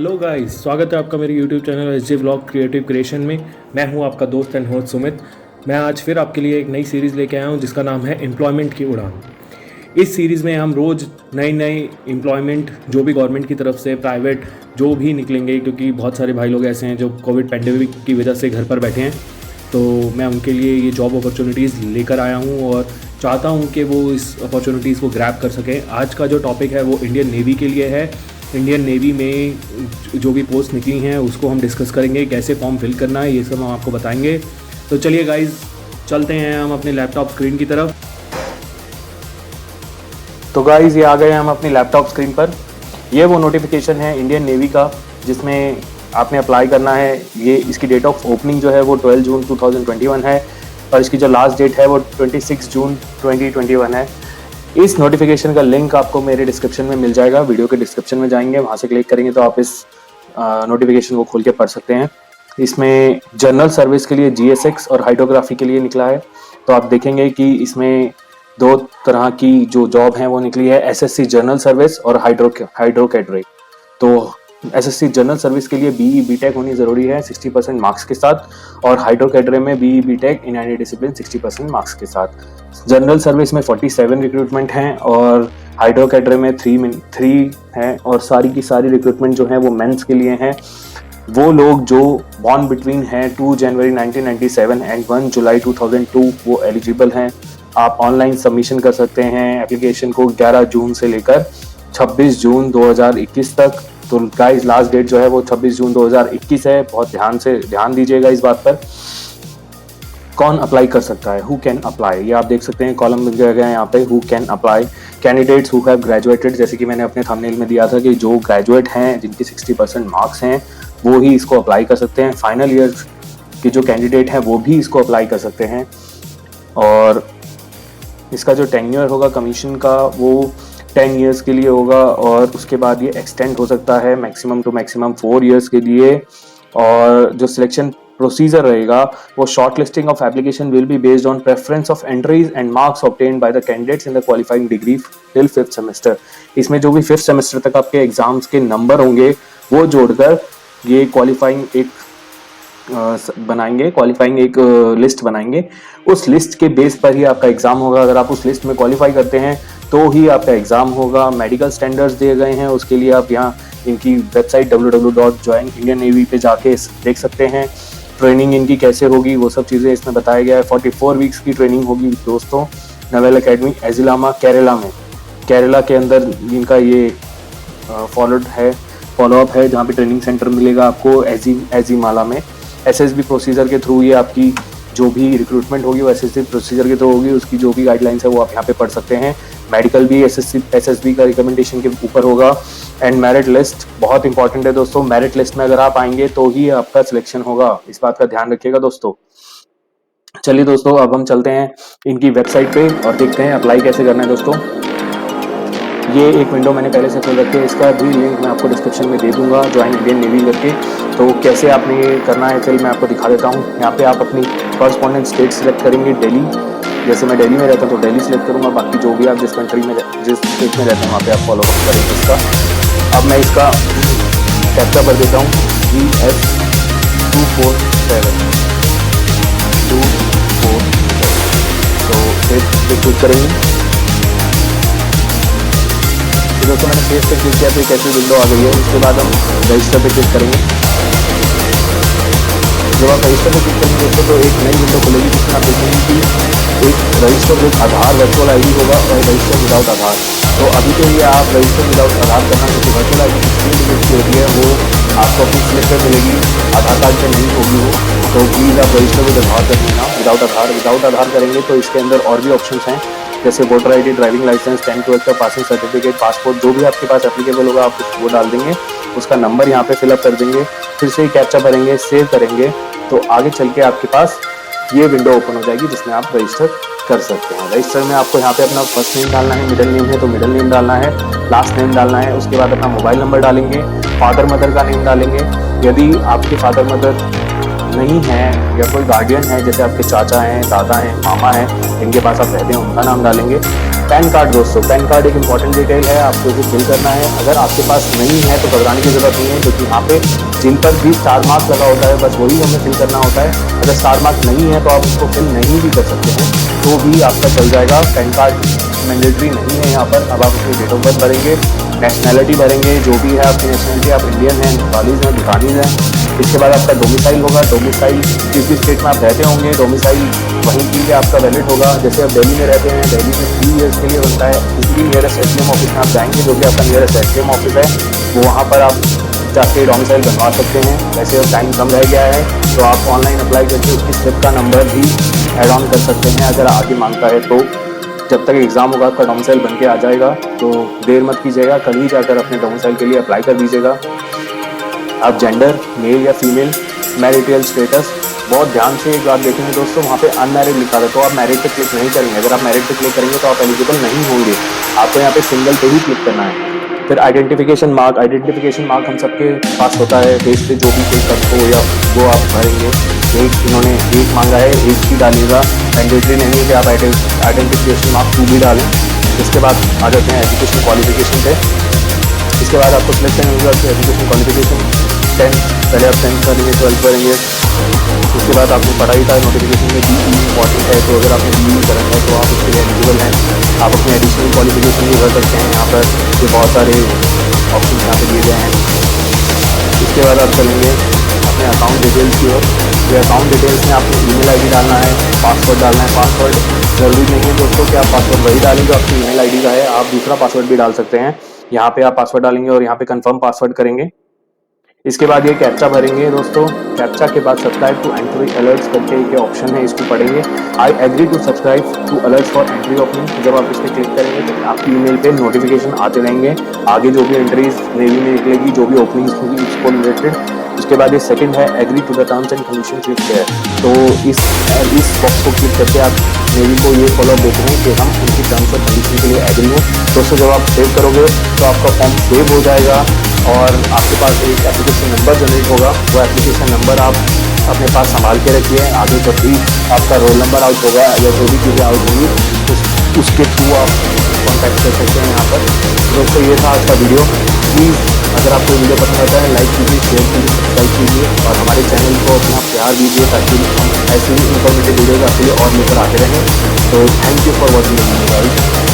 Hello guys, स्वागत है आपका मेरे YouTube channel SJ vlog creative creation में। मैं हूं आपका दोस्त एंड होस्ट सुमित। मैं आज फिर आपके लिए एक नई सीरीज़ लेके आया हूं जिसका नाम है एम्प्लॉयमेंट की उड़ान। इस सीरीज़ में हम रोज़ नई नई एम्प्लॉयमेंट जो भी गवर्नमेंट की तरफ से प्राइवेट जो भी निकलेंगे, क्योंकि बहुत सारे भाई लोग ऐसे हैं जो कोविड पैंडेमिक की वजह से घर पर बैठे हैं, तो मैं उनके लिए ये जॉब अपॉर्चुनिटीज़ लेकर आया हूँ और चाहता हूँ कि वो इस अपॉर्चुनिटीज़ को ग्रैब कर सकें। आज का जो टॉपिक है वो इंडियन नेवी के लिए है। इंडियन नेवी में जो भी पोस्ट निकली हैं उसको हम डिस्कस करेंगे, कैसे फॉर्म फिल करना है ये सब हम आपको बताएंगे। तो चलिए गाइज, चलते हैं हम अपने लैपटॉप स्क्रीन की तरफ। तो गाइज, ये आ गए हम अपनी लैपटॉप स्क्रीन पर। ये वो नोटिफिकेशन है इंडियन नेवी का जिसमें आपने अप्लाई करना है। ये इसकी डेट ऑफ ओपनिंग जो है वो 12 जून 2021 है और इसकी जो लास्ट डेट है वो 26 जून 2021 है। इस नोटिफिकेशन का लिंक आपको मेरे डिस्क्रिप्शन में मिल जाएगा। वीडियो के डिस्क्रिप्शन में जाएंगे, वहाँ से क्लिक करेंगे तो आप इस नोटिफिकेशन को खोल के पढ़ सकते हैं। इसमें जनरल सर्विस के लिए GSX और हाइड्रोग्राफी के लिए निकला है। तो आप देखेंगे कि इसमें दो तरह की जो जॉब हैं वो निकली है, SSC जनरल सर्विस और हाइड्रो कैडरे। तो SSC जनरल सर्विस के लिए BE BTech होनी ज़रूरी है 60% मार्क्स के साथ, और हाइड्रो कैडरे में BE BTech in any discipline 60% marks के साथ। जनरल सर्विस में 47 रिक्रूटमेंट हैं और हाइड्रो कैडरे में 3 हैं, और सारी की सारी रिक्रूटमेंट जो है वो मेंस के लिए हैं। वो लोग जो बॉर्न बिटवीन हैं 2 जनवरी 1997 एंड 1 जुलाई 2002 वो एलिजिबल हैं। आप ऑनलाइन सबमिशन कर सकते हैं एप्लीकेशन को 11 जून से लेकर 26 जून 2021 तक। तो गाइस, लास्ट डेट जो है वो 26 जून 2021 है। बहुत ध्यान दीजिएगा इस बात पर। कौन अप्लाई कर सकता है, हु कैन अप्लाई, ये आप देख सकते हैं कॉलम मिल जाएगा यहाँ पे, who can apply. Candidates who have graduated, जैसे कि मैंने अपने थंबनेल में दिया था कि जो ग्रेजुएट हैं जिनके 60% मार्क्स हैं वो ही इसको अप्लाई कर सकते हैं। फाइनल ईयर के जो कैंडिडेट हैं वो भी इसको अप्लाई कर सकते हैं। और इसका जो टेन्योर होगा कमीशन का वो 10 ईयर्स के लिए होगा, और उसके बाद ये एक्सटेंड हो सकता है मैक्सिमम टू मैक्सिमम 4 ईयर्स के लिए। और जो सिलेक्शन प्रोसीजर रहेगा वो short listing of application will be based on preference of entries and marks obtained by the candidates in the qualifying degree till 5th semester. इसमें जो भी 5th सेमेस्टर तक आपके एग्जाम्स के नंबर होंगे वो जोड़कर ये क्वालिफाइंग एक लिस्ट बनाएंगे। उस लिस्ट के बेस पर ही आपका एग्जाम होगा। अगर आप उस लिस्ट में क्वालिफाई करते हैं तो ही आपका एग्जाम होगा। मेडिकल स्टैंडर्ड्स दिए गए हैं, उसके लिए आप यहाँ इनकी वेबसाइट www.joinindiannavy पे जाके देख सकते हैं। ट्रेनिंग इनकी कैसे होगी वो सब चीज़ें इसमें बताया गया है। 44 वीक्स की ट्रेनिंग होगी दोस्तों। नवेल एकेडमी एजिलामा केरला में, केरला के अंदर इनका ये फॉलोअप है जहाँ पे ट्रेनिंग सेंटर मिलेगा आपको एजीमाला में। SSB प्रोसीजर के थ्रू ये आपकी जो भी रिक्रूटमेंट होगी वो SSB प्रोसीजर के थ्रू होगी। उसकी जो भी गाइडलाइंस है वो आप यहाँ पे पढ़ सकते हैं। मेडिकल भी SSB का रिकमेंडेशन के ऊपर होगा। एंड मेरिट लिस्ट बहुत इंपॉर्टेंट है दोस्तों। मेरिट लिस्ट में अगर आप आएंगे तो ही आपका सिलेक्शन होगा, इस बात का ध्यान रखिएगा दोस्तों। चलिए दोस्तों, अब हम चलते हैं इनकी वेबसाइट पे और देखते हैं अप्लाई कैसे करना है दोस्तों। ये एक विंडो मैंने पहले से खोल रखी है, इसका भी लिंक मैं आपको डिस्क्रिप्शन में दे दूंगा, ज्वाइन इंडियन नेवी करके। तो कैसे आपने ये करना है चलिए मैं आपको दिखा देता हूँ। यहाँ पे आप अपनी कॉरस्पॉन्डेंट स्टेट सेलेक्ट करेंगे, दिल्ली। जैसे मैं दिल्ली में रहता हूँ तो दिल्ली सेलेक्ट करूँगा। बाकी जो भी आप जिस स्टेट में रहते हैं वहाँ पे आप फॉलो करेंगे इसका। अब मैं इसका कैप्चा भर देता हूँ, GS247। तो फिर क्लिक करेंगे। तो दोस्तों मैंने फेस पे क्लिक किया तो एक ऐसी विंडो आ गई है। उसके बाद हम रजिस्टर पे क्लिक करेंगे। जब आप रजिस्टर पे क्लिक करेंगे दोस्तों तो एक नई विंडो खुलेगी जिसमें आप देखेंगे कि एक register with Aadhaar virtual ID होगा और रजिस्टर विदाउट आधार। तो अभी के लिए आप रजिस्टर विदाउट आधार करना, क्योंकि वर्चुअल ID की 3 डिजिट की होती है वो आपको अपनी स्लिप पर मिलेगी, आधार कार्ड पे नहीं होगी वो। तो प्लीज़ आप रजिस्टर विद आधार कर देना, विदाउट आधार करेंगे तो इसके अंदर और भी ऑप्शन हैं जैसे voter ID, driving licence, 10th-12th का पासिंग सर्टिफिकेट, पासपोर्ट, जो भी आपके पास एप्लीकेबल होगा आप वो डाल देंगे। उसका नंबर यहाँ पे फिलअप कर देंगे, फिर से ही कैप्चा भरेंगे, सेव करेंगे तो आगे चल के आपके पास ये विंडो ओपन हो जाएगी जिसमें आप रजिस्टर कर सकते हैं। रजिस्टर में आपको यहाँ पे अपना फर्स्ट नेम डालना है, मिडिल नेम है तो मिडिल नेम डालना है, लास्ट नेम डालना है। उसके बाद अपना मोबाइल नंबर डालेंगे, फादर मदर का नेम डालेंगे। यदि आपके फादर मदर नहीं है या कोई गार्डियन है, जैसे आपके चाचा हैं, दादा हैं, मामा हैं, इनके पास आप रहते हैं, उनका नाम डालेंगे। पैन कार्ड दोस्तों, पैन कार्ड एक इंपॉर्टेंट डिटेल है, आपको इसे फिल करना है। अगर आपके पास नहीं है तो घबराने की जरूरत नहीं है, क्योंकि यहाँ पे जिन पर भी स्टार मार्क लगा होता है बस वही हमें फिल करना होता है। अगर स्टार मार्क नहीं है तो आप उसको फिल नहीं भी कर सकते हैं, तो भी आपका चल जाएगा। पैन कार्ड मैंडेटरी नहीं है यहाँ पर। अब आप अपनी डेट ऑफ बर्थ भरेंगे, नेशनैलिटी भरेंगे, जो भी है आपकी नेशनैलिटी, आप इंडियन हैं, नेपालीज हैं, भूटानीज हैं। इसके बाद आपका डोमिसाइल होगा, डोमिसाइल जिस भी स्टेट में आप रहते होंगे डोमिसाइल वहीं के लिए आपका वैलिड होगा। जैसे आप दिल्ली में रहते हैं, दिल्ली में 3 ईयर्स के लिए बनता है, इसलिए नियरेस्ट एसडीएम ऑफिस में आप जाएंगे, जो कि आपका नियरेस्ट एसडीएम ऑफिस है, वो वहाँ पर आप जाके डोमिसाइल बनवा सकते हैं। वैसे अब टाइम कम रह गया है तो आप ऑनलाइन अप्लाई करके उसकी स्लिप का नंबर भी ऐड ऑन कर सकते हैं अगर आगे मांगता है तो। जब तक एग्ज़ाम होगा आपका डोमिसाइल बन के आ जाएगा, तो देर मत कीजिएगा, कल ही जाकर अपने डोमिसाइल के लिए अप्लाई कर दीजिएगा। आप जेंडर मेल या फीमेल, मैरिटल स्टेटस, बहुत ध्यान से एक बात देखेंगे दोस्तों, वहाँ पे अनमैरिड लिखा था तो आप मैरिड पे क्लिक नहीं करेंगे। अगर आप मैरिड पे क्लिक करेंगे तो आप एलिजिबल नहीं होंगे, आपको यहाँ पे सिंगल पे ही क्लिक करना है। फिर आइडेंटिफिकेशन मार्क, आइडेंटिफिकेशन मार्क हम सबके पास होता है, फेस पे जो भी कोई कट हो या वो आप भरेंगे। एक इन्होंने एक मांगा है, एक ही डालिएगा, मैंडेटरी नहीं है कि आप आइडेंटिफिकेशन मार्क 2 भी डालें। इसके बाद आ जाते हैं एजुकेशन क्वालिफिकेशन पे। इसके बाद आपको सिलेक्ट करना होगा कि एजुकेशन क्वालिफिकेशन 10, पहले आप 10th करेंगे, 12th करेंगे। उसके बाद आपको पढ़ाई का नोटिफिकेशन में BE इंपॉर्टेंट है, तो अगर आपने BE करा है तो आप उसके लिए एलिजिबल हैं। आप अपने एडिशनल क्वालिफिकेशन भी भर सकते हैं, यहाँ पर ये बहुत सारे ऑप्शन यहाँ पे दिए गए हैं। इसके बाद आप चलेंगे अपने अकाउंट डिटेल्स की ओर। ये अकाउंट डिटेल्स में आपको ईमेल आईडी डालना है, पासवर्ड डालना है। पासवर्ड ज़रूरी नहीं है दोस्तों कि आप पासवर्ड वही डालें जो आपकी ईमेल आईडी का है, आप दूसरा पासवर्ड भी डाल सकते हैं। यहाँ पे आप पासवर्ड डालेंगे और यहाँ पे कंफर्म पासवर्ड करेंगे। इसके बाद ये कैप्चा भरेंगे दोस्तों। कैप्चा के बाद सब्सक्राइब टू एंट्री अलर्ट्स करके एक ऑप्शन है, इसको पढ़ेंगे। I agree to subscribe to alerts for entry opening. जब आप इस पर क्लिक करेंगे तो आपकी ईमेल पे नोटिफिकेशन आते रहेंगे, आगे जो भी एंट्रीज नेवी में निकलेगी, जो भी ओपनिंग्स होगी इसको रिलेटेड। उसके बाद ये सेकंड है agree to the terms and condition click है, तो इस बॉक्स को क्लिक करके आप नेवी को ये फॉलो देते हैं कि हम उनकी टर्म्स और कंडीशन के लिए एग्री हैं। दोस्तों जब आप सेव करोगे तो आपका फॉर्म सेव हो जाएगा और आपके पास एक एप्लीकेशन नंबर जनरेट होगा। वो एप्लीकेशन नंबर आप अपने पास संभाल के रखिए, आगे जब भी आपका रोल नंबर आउट होगा या जो भी चीज़ें आउट होंगी उसके थ्रू आप कॉन्टैक्ट कर सकते हैं यहाँ पर। दोस्तों ये था आज का वीडियो। प्लीज़ अगर आपको वीडियो पसंद आता है लाइक कीजिए, शेयर कीजिए, सब्सक्राइब कीजिए और हमारे चैनल को अपना प्यार दीजिए ताकि हम ऐसे ही इन्फॉर्मेटिव वीडियोज़ आपके लिए और लेकर आते रहें। तो thank you for watching guys.